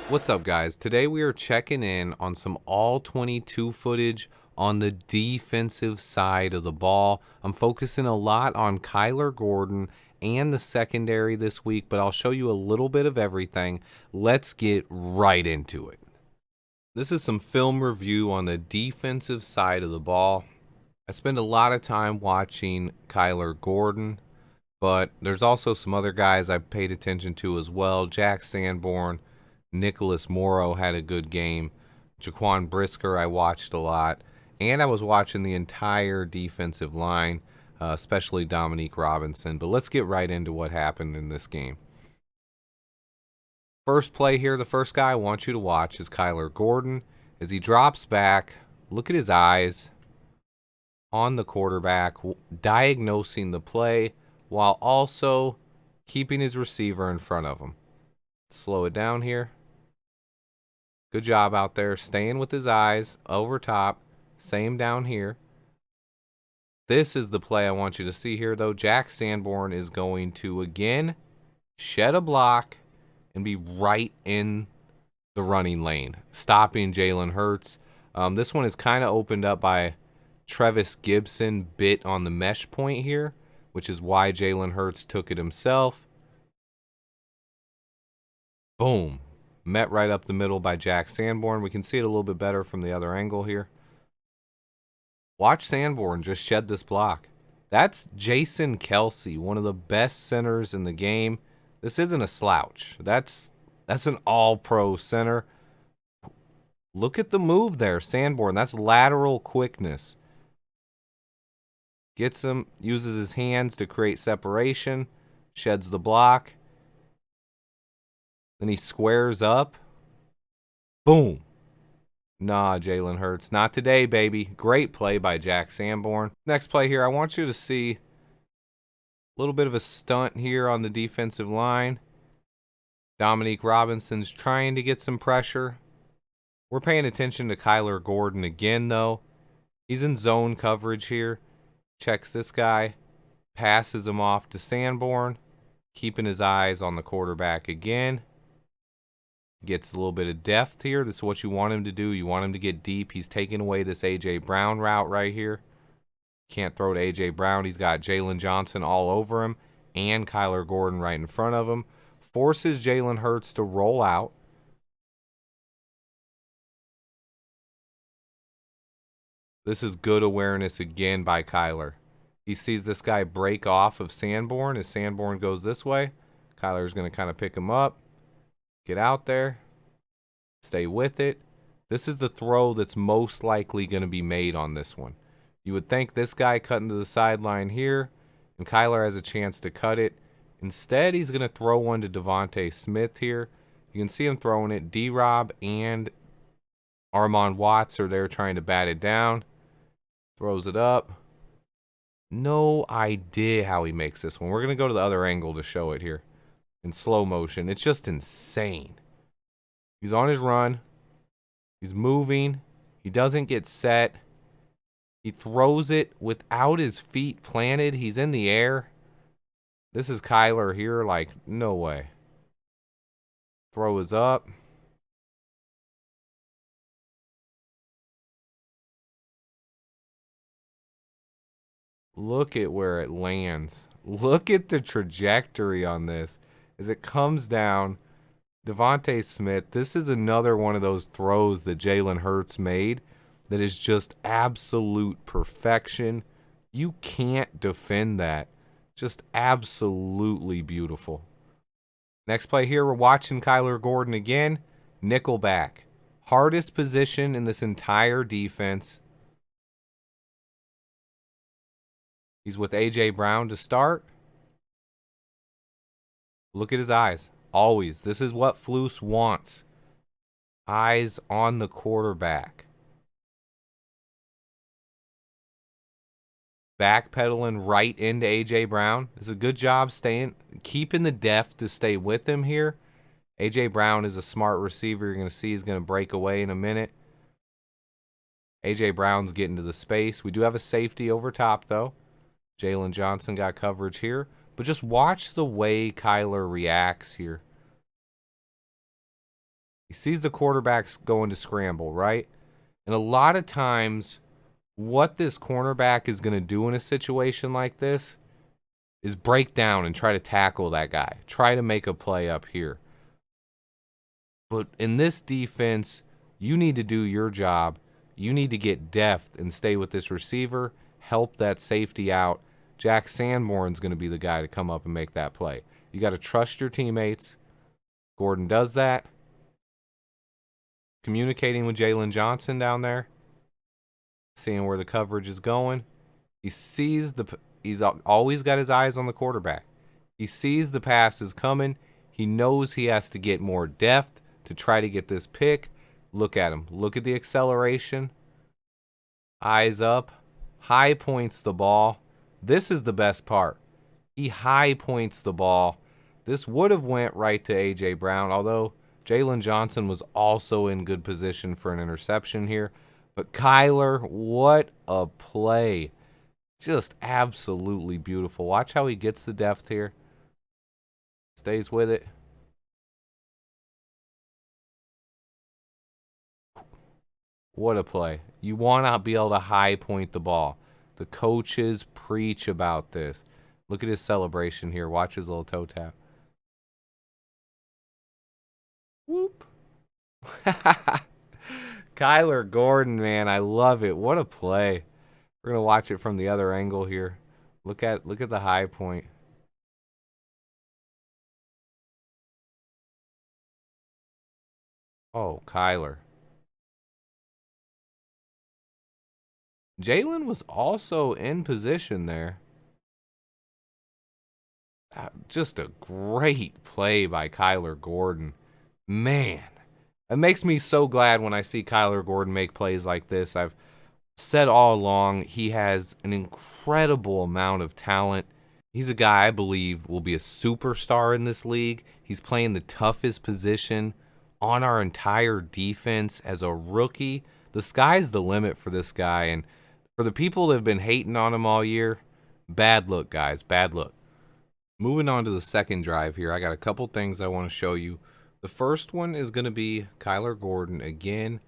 What's up, guys? Today we are checking in on some all-22 footage on the defensive side of the ball. I'm focusing a lot on Kyler Gordon and the secondary this week, but I'll show you a little bit of everything. Let's get right into it. This is some film review on the defensive side of the ball. I spend a lot of time watching Kyler Gordon, but there's also some other guys I paid attention to as well. Jack Sanborn, Nicholas Morrow had a good game. Jaquan Brisker I watched a lot. And I was watching the entire defensive line, especially Dominique Robinson. But let's get right into what happened in this game. First play here, the first guy I want you to watch is Kyler Gordon. As he drops back, look at his eyes on the quarterback, diagnosing the play while also keeping his receiver in front of him. Slow it down here. Good job out there, staying with his eyes over top. Same down here. This is the play I want you to see here, though. Jack Sanborn is going to, again, shed a block and be right in the running lane, stopping Jalen Hurts. This one is kind of opened up by Trevis Gibson bit on the mesh point here, which is why Jalen Hurts took it himself. Boom. Met right up the middle by Jack Sanborn. We can see it a little bit better from the other angle here. Watch Sanborn just shed this block. That's Jason Kelsey, one of the best centers in the game. This isn't a slouch. That's an all-pro center. Look at the move there, Sanborn. That's lateral quickness. Gets him, uses his hands to create separation, sheds the block. Then he squares up. Boom. Nah, Jalen Hurts. Not today, baby. Great play by Jack Sanborn. Next play here, I want you to see a little bit of a stunt here on the defensive line. Dominique Robinson's trying to get some pressure. We're paying attention to Kyler Gordon again, though. He's in zone coverage here. Checks this guy. Passes him off to Sanborn. Keeping his eyes on the quarterback again. Gets a little bit of depth here. This is what you want him to do. You want him to get deep. He's taking away this A.J. Brown route right here. Can't throw to A.J. Brown. He's got Jalen Johnson all over him and Kyler Gordon right in front of him. Forces Jalen Hurts to roll out. This is good awareness again by Kyler. He sees this guy break off of Sanborn. As Sanborn goes this way, Kyler's going to kind of pick him up. Get out there. Stay with it. This is the throw that's most likely going to be made on this one. You would think this guy cutting to the sideline here, and Kyler has a chance to cut it. Instead, he's going to throw one to Devontae Smith here. You can see him throwing it. D-Rob and Armon Watts are there trying to bat it down. Throws it up. No idea how he makes this one. We're going to go to the other angle to show it here. In slow motion. It's just insane. He's on his run. He's moving. He doesn't get set. He throws it without his feet planted. He's in the air. This is Kyler here. Like, no way. Throw is up. Look at where it lands. Look at the trajectory on this. As it comes down, Devontae Smith, this is another one of those throws that Jalen Hurts made that is just absolute perfection. You can't defend that. Just absolutely beautiful. Next play here, we're watching Kyler Gordon again. Nickelback. Hardest position in this entire defense. He's with A.J. Brown to start. Look at his eyes. Always. This is what Flus wants. Eyes on the quarterback. Backpedaling right into A.J. Brown. This is a good job keeping the depth to stay with him here. A.J. Brown is a smart receiver. You're going to see he's going to break away in a minute. A.J. Brown's getting to the space. We do have a safety over top, though. Jalen Johnson got coverage here. But just watch the way Kyler reacts here. He sees the quarterback's going to scramble, right? And a lot of times, what this cornerback is going to do in a situation like this is break down and try to tackle that guy. Try to make a play up here. But in this defense, you need to do your job. You need to get depth and stay with this receiver, help that safety out. Jack Sanborn's going to be the guy to come up and make that play. You got to trust your teammates. Gordon does that. Communicating with Jalen Johnson down there, seeing where the coverage is going. He's always got his eyes on the quarterback. He sees the pass is coming. He knows he has to get more depth to try to get this pick. Look at him. Look at the acceleration. Eyes up. High points the ball. This is the best part. He high points the ball. This would have went right to A.J. Brown, although Jalen Johnson was also in good position for an interception here. But Kyler, what a play. Just absolutely beautiful. Watch how he gets the depth here. Stays with it. What a play. You want to be able to high point the ball. The coaches preach about this. Look at his celebration here. Watch his little toe tap. Whoop. Kyler Gordon, man, I love it. What a play. We're going to watch it from the other angle here. Look at the high point. Oh, Kyler. Jalen was also in position there. Just a great play by Kyler Gordon. Man, it makes me so glad when I see Kyler Gordon make plays like this. I've said all along he has an incredible amount of talent. He's a guy I believe will be a superstar in this league. He's playing the toughest position on our entire defense as a rookie. The sky's the limit for this guy, and for the people that have been hating on him all year, bad look, guys, bad look. Moving on to the second drive here, I got a couple things I want to show you. The first one is going to be Kyler Gordon again.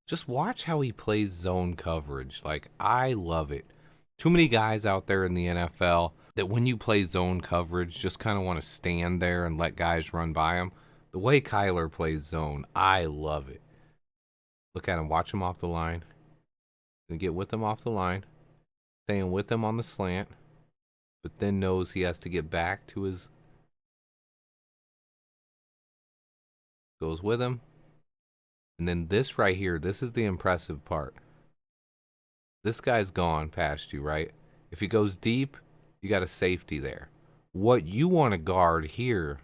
Just watch how he plays zone coverage. Like, I love it. Too many guys out there in the NFL that when you play zone coverage just kind of want to stand there and let guys run by him. The way Kyler plays zone, I love it. Look at him. Watch him off the line. Gonna get with him off the line. Staying with him on the slant. But then knows he has to get back to his... Goes with him. And then this right here, this is the impressive part. This guy's gone past you, right? If he goes deep, you got a safety there. What you want to guard here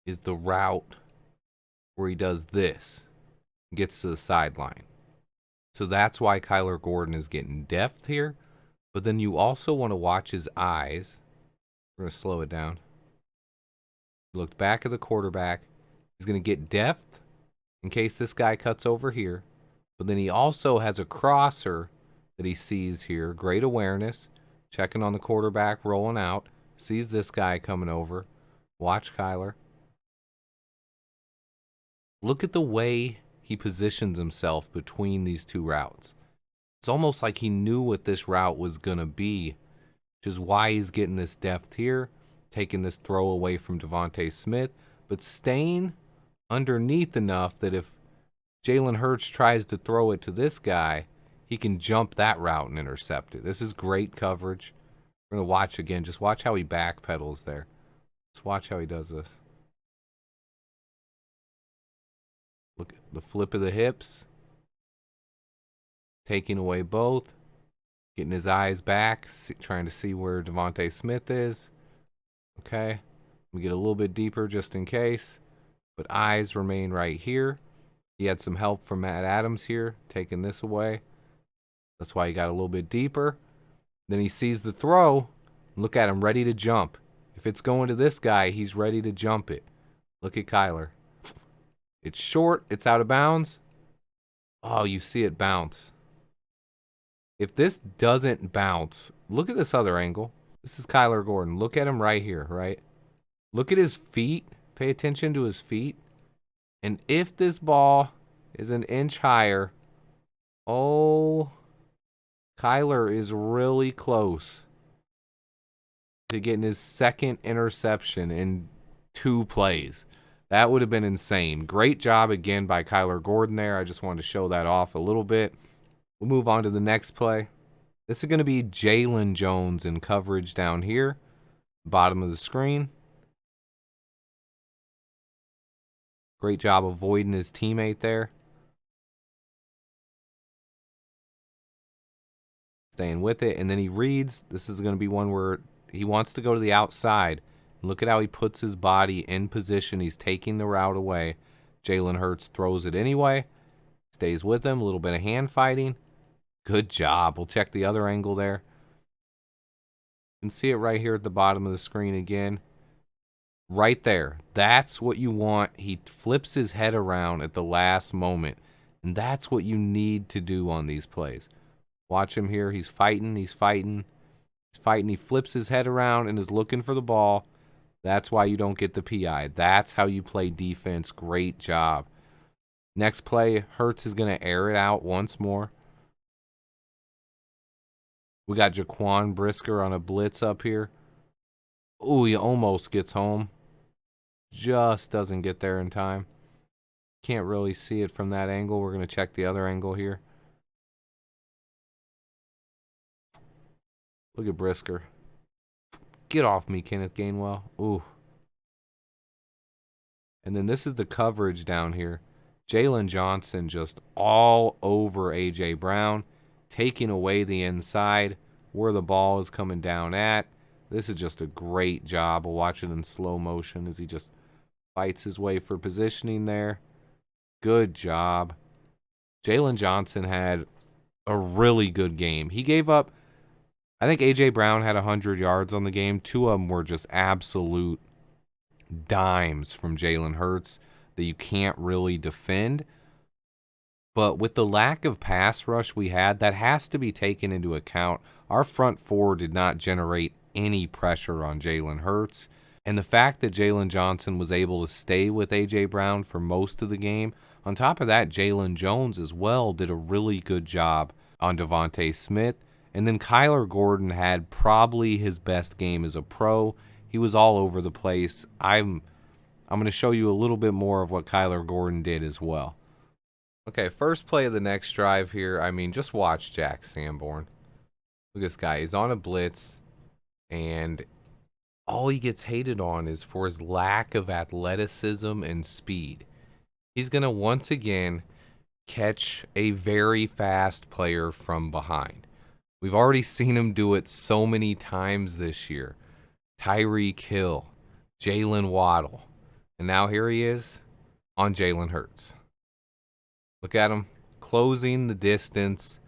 is the route where he does this. Gets to the sideline. So that's why Kyler Gordon is getting depth here. But then you also want to watch his eyes. We're going to slow it down. He looked back at the quarterback. He's going to get depth in case this guy cuts over here. But then he also has a crosser that he sees here. Great awareness. Checking on the quarterback, rolling out. Sees this guy coming over. Watch Kyler. Look at the way he positions himself between these two routes. It's almost like he knew what this route was going to be, which is why he's getting this depth here, taking this throw away from Devontae Smith, but staying underneath enough that if Jalen Hurts tries to throw it to this guy, he can jump that route and intercept it. This is great coverage. We're going to watch again. Just watch how he backpedals there. Just watch how he does this. Look at the flip of the hips. Taking away both. Getting his eyes back. Trying to see where Devontae Smith is. Okay. We get a little bit deeper just in case. But eyes remain right here. He had some help from Matt Adams here. Taking this away. That's why he got a little bit deeper. Then he sees the throw. Look at him, ready to jump. If it's going to this guy, he's ready to jump it. Look at Kyler. It's short. It's out of bounds. Oh, you see it bounce. If this doesn't bounce, look at this other angle. This is Kyler Gordon. Look at him right here, right? Look at his feet. Pay attention to his feet. And if this ball is an inch higher, oh, Kyler is really close to getting his second interception in 2 plays. That would have been insane. Great job again by Kyler Gordon there. I just wanted to show that off a little bit. We'll move on to the next play. This is going to be Jalen Jones in coverage down here, bottom of the screen. Great job avoiding his teammate there. Staying with it, and then he reads. This is going to be one where he wants to go to the outside. Look at how he puts his body in position. He's taking the route away. Jalen Hurts throws it anyway. Stays with him. A little bit of hand fighting. Good job. We'll check the other angle there. You can see it right here at the bottom of the screen again. Right there. That's what you want. He flips his head around at the last moment. And that's what you need to do on these plays. Watch him here. He's fighting. He's fighting. He's fighting. He flips his head around and is looking for the ball. That's why you don't get the PI. That's how you play defense. Great job. Next play, Hurts is going to air it out once more. We got Jaquan Brisker on a blitz up here. Ooh, he almost gets home. Just doesn't get there in time. Can't really see it from that angle. We're going to check the other angle here. Look at Brisker. Get off me, Kenneth Gainwell. Ooh. And then this is the coverage down here. Jalen Johnson just all over A.J. Brown, taking away the inside where the ball is coming down at. This is just a great job. We'll watch it in slow motion as he just fights his way for positioning there. Good job. Jalen Johnson had a really good game. He gave up, I think A.J. Brown had 100 yards on the game. 2 of them were just absolute dimes from Jalen Hurts that you can't really defend. But with the lack of pass rush we had, that has to be taken into account. Our front four did not generate any pressure on Jalen Hurts. And the fact that Jalen Johnson was able to stay with A.J. Brown for most of the game, on top of that, Jalen Jones as well did a really good job on Devontae Smith. And then Kyler Gordon had probably his best game as a pro. He was all over the place. I'm going to show you a little bit more of what Kyler Gordon did as well. Okay, first play of the next drive here. I mean, just watch Jack Sanborn. Look at this guy. He's on a blitz, and all he gets hated on is for his lack of athleticism and speed. He's going to once again catch a very fast player from behind. We've already seen him do it so many times this year. Tyreek Hill, Jalen Waddle, and now here he is on Jalen Hurts. Look at him closing the distance,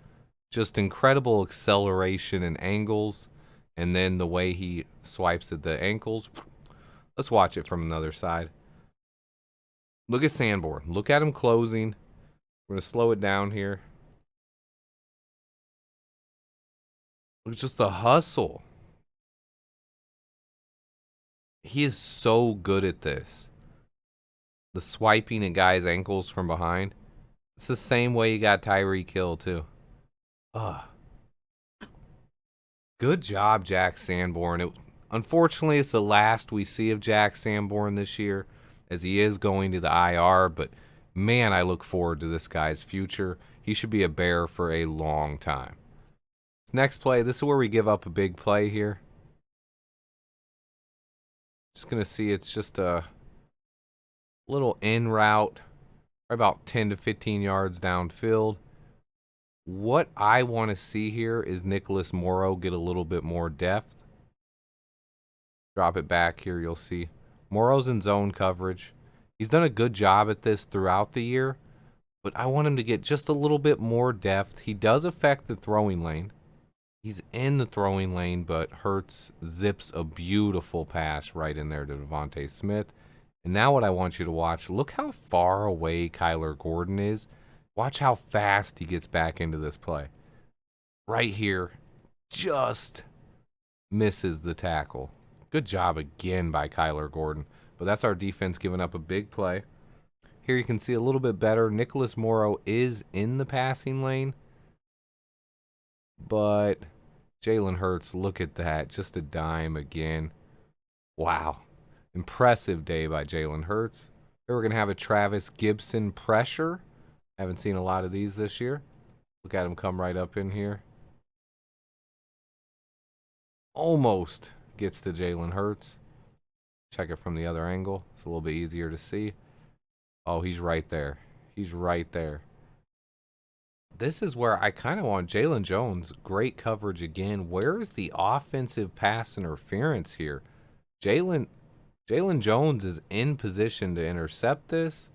just incredible acceleration and angles, and then the way he swipes at the ankles. Let's watch it from another side. Look at Sanborn. Look at him closing. We're going to slow it down here. Look, just the hustle. He is so good at this. The swiping at guys' ankles from behind. It's the same way you got Tyreek Hill, too. Good job, Jack Sanborn. Unfortunately, it's the last we see of Jack Sanborn this year, as he is going to the IR. But, man, I look forward to this guy's future. He should be a Bear for a long time. Next play, this is where we give up a big play here. Just going to see it's just a little in route, about 10 to 15 yards downfield. What I want to see here is Nicholas Morrow get a little bit more depth. Drop it back here, you'll see. Morrow's in zone coverage. He's done a good job at this throughout the year, but I want him to get just a little bit more depth. He does affect the throwing lane. He's in the throwing lane, but Hurts zips a beautiful pass right in there to Devontae Smith. And now what I want you to watch, look how far away Kyler Gordon is. Watch how fast he gets back into this play. Right here, just misses the tackle. Good job again by Kyler Gordon. But that's our defense giving up a big play. Here you can see a little bit better. Nicholas Morrow is in the passing lane. But Jalen Hurts, look at that. Just a dime again. Wow. Impressive day by Jalen Hurts. Here we're going to have a Travis Gibson pressure. Haven't seen a lot of these this year. Look at him come right up in here. Almost gets to Jalen Hurts. Check it from the other angle. It's a little bit easier to see. Oh, he's right there. He's right there. This is where I kind of want Jalen Jones. Great coverage again. Where is the offensive pass interference here? Jalen Jones is in position to intercept this.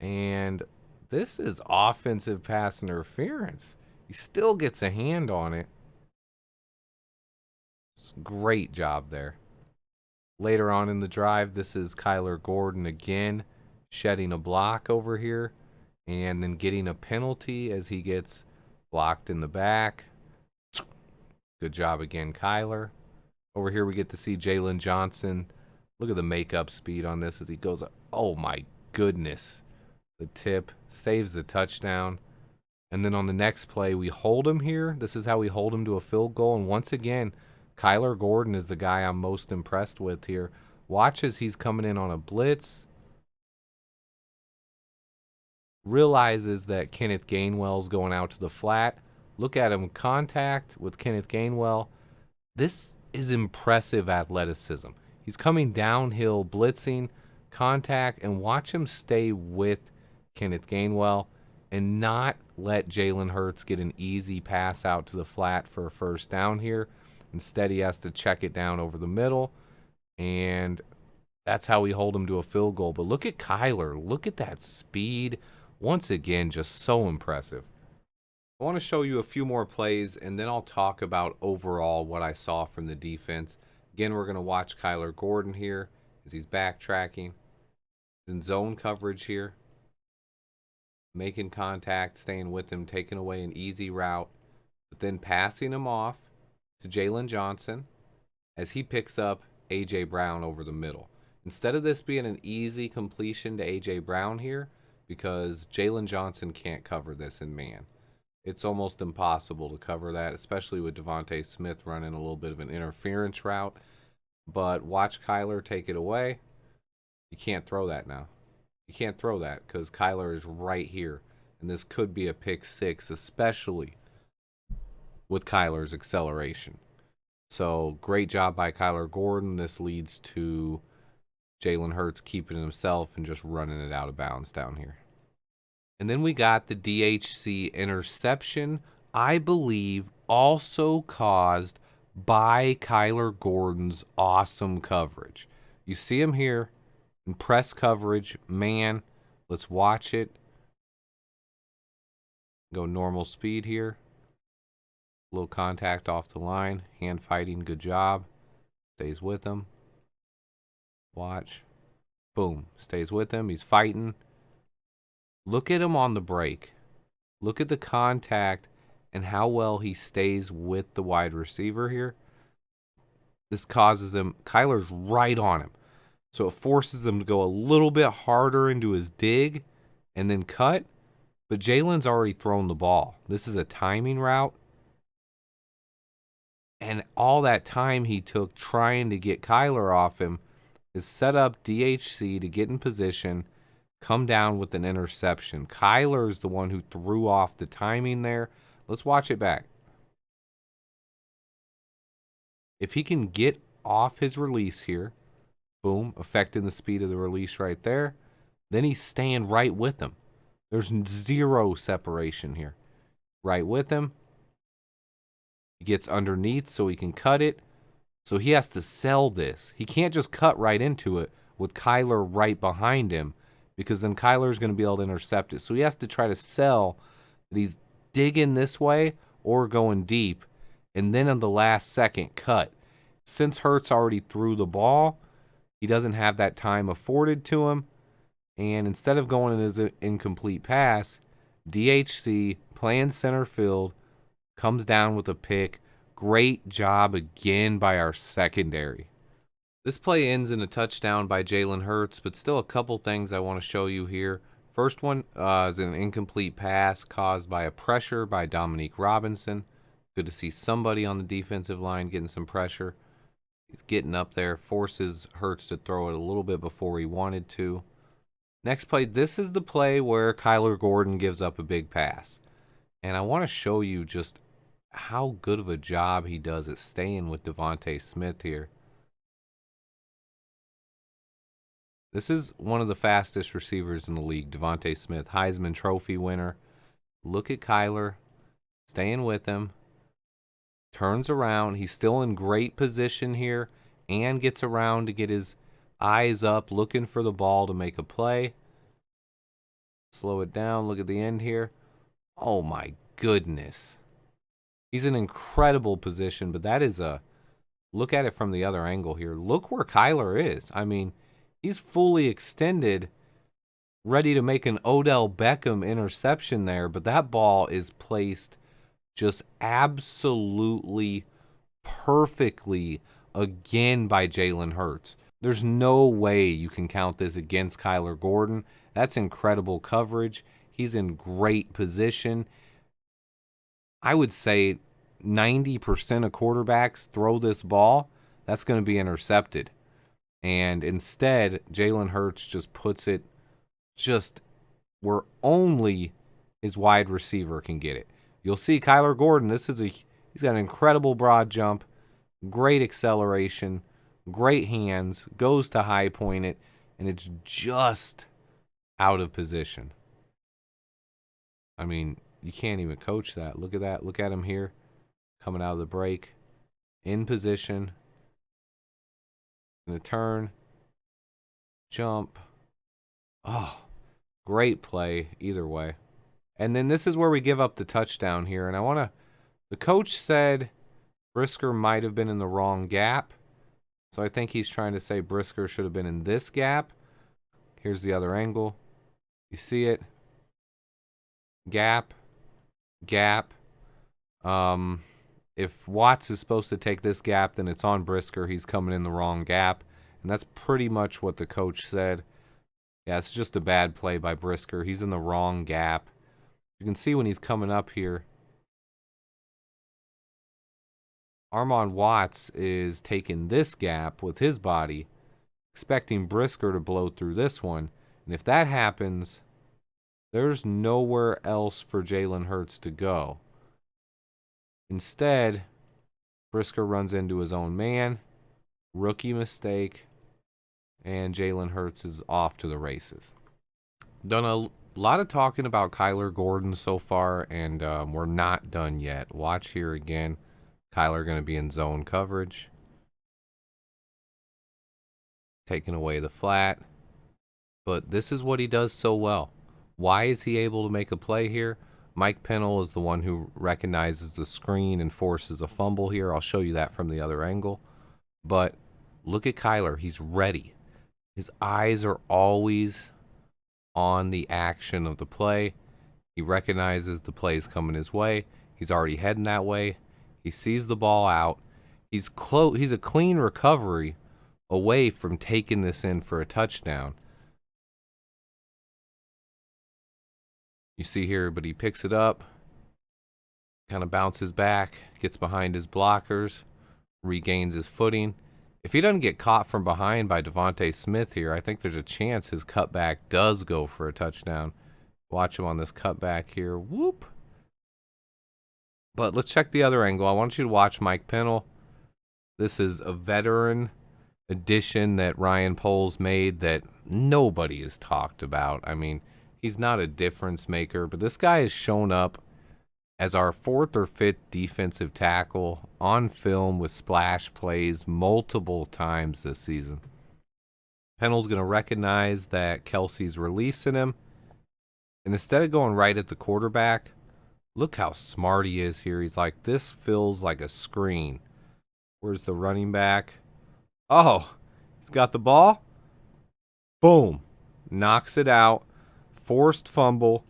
And this is offensive pass interference. He still gets a hand on it. Great job there. Later on in the drive, this is Kyler Gordon again, shedding a block over here, and then getting a penalty as he gets blocked in the back. Good job again, Kyler. Over here, we get to see Jalen Johnson. Look at the makeup speed on this as he goes. Oh, my goodness. The tip saves the touchdown. And then on the next play, we hold him here. This is how we hold him to a field goal. And once again, Kyler Gordon is the guy I'm most impressed with here. Watch as he's coming in on a blitz. Realizes that Kenneth Gainwell's going out to the flat. Look at him contact with Kenneth Gainwell. This is impressive athleticism. He's coming downhill, blitzing, contact, and watch him stay with Kenneth Gainwell and not let Jalen Hurts get an easy pass out to the flat for a first down here. Instead, he has to check it down over the middle, and that's how we hold him to a field goal. But look at Kyler. Look at that speed. Once again, just so impressive. I want to show you a few more plays, and then I'll talk about overall what I saw from the defense. Again, we're going to watch Kyler Gordon here as he's backtracking. He's in zone coverage here. Making contact, staying with him, taking away an easy route, but then passing him off to Jalen Johnson as he picks up A.J. Brown over the middle. Instead of this being an easy completion to A.J. Brown here, because Jalen Johnson can't cover this in man. It's almost impossible to cover that, especially with Devontae Smith running a little bit of an interference route. But watch Kyler take it away. You can't throw that now. You can't throw that because Kyler is right here. And this could be a pick six, especially with Kyler's acceleration. So great job by Kyler Gordon. This leads to Jalen Hurts keeping himself and just running it out of bounds down here. And then we got the DHC interception, I believe also caused by Kyler Gordon's awesome coverage. You see him here in press coverage. Man, let's watch it. Go normal speed here. Little contact off the line. Hand fighting, good job. Stays with him. Watch. Boom. Stays with him. He's fighting. Look at him on the break. Look at the contact and how well he stays with the wide receiver here. This causes him, Kyler's right on him. So it forces him to go a little bit harder into his dig and then cut. But Jalen's already thrown the ball. This is a timing route. And all that time he took trying to get Kyler off him is set up DHC to get in position, come down with an interception. Kyler's the one who threw off the timing there. Let's watch it back. If he can get off his release here, boom, affecting the speed of the release right there, then he's staying right with him. There's zero separation here. Right with him. He gets underneath so he can cut it. So he has to sell this. He can't just cut right into it with Kyler right behind him, because then Kyler's going to be able to intercept it. So he has to try to sell that he's digging this way or going deep, and then in the last second cut. Since Hurts already threw the ball, he doesn't have that time afforded to him, and instead of going as an incomplete pass, DHC, playing center field, comes down with a pick. Great job again by our secondary. This play ends in a touchdown by Jalen Hurts, but still a couple things I want to show you here. First one is an incomplete pass caused by a pressure by Dominique Robinson. Good to see somebody on the defensive line getting some pressure. He's getting up there, forces Hurts to throw it a little bit before he wanted to. Next play, this is the play where Kyler Gordon gives up a big pass. And I want to show you just how good of a job he does at staying with Devontae Smith here. This is one of the fastest receivers in the league, Devontae Smith, Heisman Trophy winner. Look at Kyler, staying with him. Turns around. He's still in great position here and gets around to get his eyes up, looking for the ball to make a play. Slow it down. Look at the end here. Oh, my goodness. He's in incredible position, but that is a... Look at it from the other angle here. Look where Kyler is. I mean, he's fully extended, ready to make an Odell Beckham interception there, but that ball is placed just absolutely perfectly again by Jalen Hurts. There's no way you can count this against Kyler Gordon. That's incredible coverage. He's in great position. I would say 90% of quarterbacks throw this ball, that's going to be intercepted. And instead, Jalen Hurts just puts it just where only his wide receiver can get it. You'll see Kyler Gordon, he's got an incredible broad jump, great acceleration, great hands, goes to high point it, and it's just out of position. I mean, you can't even coach that. Look at that. Look at him here, coming out of the break, in position, in the turn, jump. Oh, great play either way. And then this is where we give up the touchdown here. And the coach said Brisker might have been in the wrong gap. So I think he's trying to say Brisker should have been in this gap. Here's the other angle. You see it? Gap. Gap. If Watts is supposed to take this gap, then it's on Brisker. He's coming in the wrong gap. And that's pretty much what the coach said. Yeah, it's just a bad play by Brisker. He's in the wrong gap. You can see when he's coming up here, Armon Watts is taking this gap with his body, expecting Brisker to blow through this one. And if that happens, there's nowhere else for Jalen Hurts to go. Instead, Brisker runs into his own man. Rookie mistake. And Jalen Hurts is off to the races. Done a lot of talking about Kyler Gordon so far, and we're not done yet. Watch here again. Kyler going to be in zone coverage. Taking away the flat. But this is what he does so well. Why is he able to make a play here? Mike Pennell is the one who recognizes the screen and forces a fumble here. I'll show you that from the other angle. But look at Kyler. He's ready. His eyes are always on the action of the play. He recognizes the play is coming his way. He's already heading that way. He sees the ball out. He's a clean recovery away from taking this in for a touchdown. You see here, but he picks it up, kind of bounces back, gets behind his blockers, regains his footing. If he doesn't get caught from behind by Devontae Smith here, I think there's a chance his cutback does go for a touchdown. Watch him on this cutback here. Whoop. But let's check the other angle. I want you to watch Mike Pennell. This is a veteran addition that Ryan Poles made that nobody has talked about. I mean, he's not a difference maker, but this guy has shown up as our fourth or fifth defensive tackle on film with splash plays multiple times this season. Pennell's going to recognize that Kelsey's releasing him. And instead of going right at the quarterback, look how smart he is here. He's like, this feels like a screen. Where's the running back? Oh, he's got the ball. Boom. Knocks it out. Forced fumble.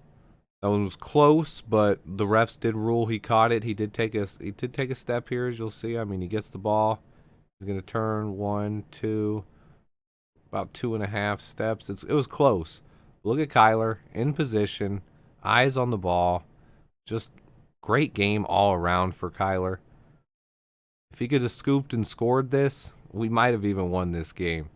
That one was close, but the refs did rule he caught it. He did take a step here, as you'll see. I mean, he gets the ball. He's He's going to turn 1, 2, about 2.5 steps. It was close. Look at Kyler in position, eyes on the ball. Just great game all around for Kyler. If he could have scooped and scored this, we might have even won this game.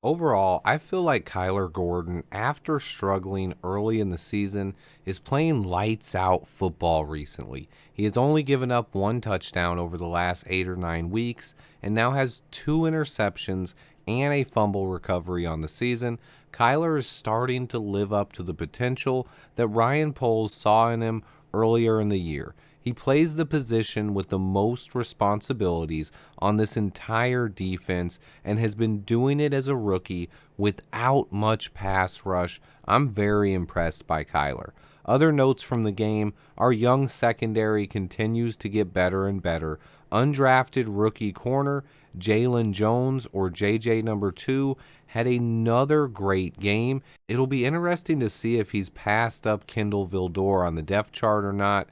Overall, I feel like Kyler Gordon, after struggling early in the season, is playing lights out football recently. He has only given up 1 touchdown over the last 8 or 9 weeks and now has 2 interceptions and a fumble recovery on the season. Kyler is starting to live up to the potential that Ryan Poles saw in him earlier in the year. He plays the position with the most responsibilities on this entire defense and has been doing it as a rookie without much pass rush. I'm very impressed by Kyler. Other notes from the game, our young secondary continues to get better and better. Undrafted rookie corner Jalen Jones, or JJ number 2, had another great game. It'll be interesting to see if he's passed up Kendall Vildor on the depth chart or not.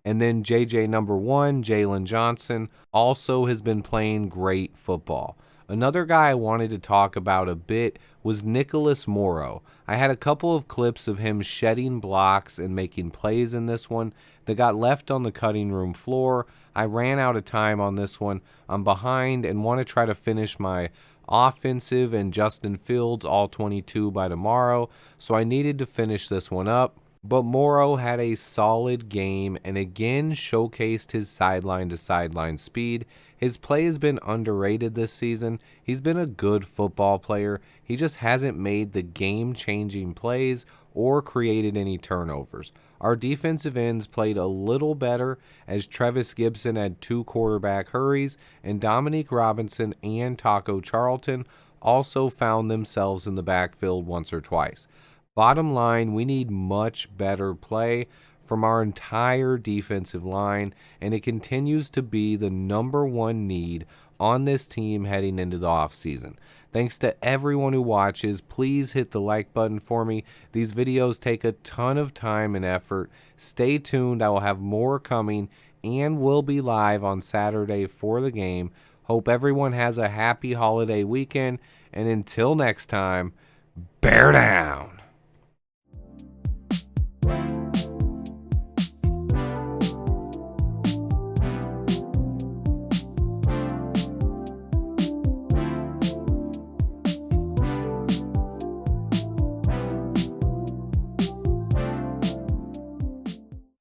And then JJ number 1, Jalen Johnson, also has been playing great football. Another guy I wanted to talk about a bit was Nicholas Morrow. I had a couple of clips of him shedding blocks and making plays in this one that got left on the cutting room floor. I ran out of time on this one. I'm behind and want to try to finish my offensive and Justin Fields All-22 by tomorrow, so I needed to finish this one up. But Morrow had a solid game and again showcased his sideline-to-sideline speed. His play has been underrated this season. He's been a good football player. He just hasn't made the game-changing plays or created any turnovers. Our defensive ends played a little better as Trevis Gibson had 2 quarterback hurries, and Dominique Robinson and Taco Charlton also found themselves in the backfield once or twice. Bottom line, we need much better play from our entire defensive line, and it continues to be the number 1 need on this team heading into the offseason. Thanks to everyone who watches. Please hit the like button for me. These videos take a ton of time and effort. Stay tuned. I will have more coming and will be live on Saturday for the game. Hope everyone has a happy holiday weekend, and until next time, bear down.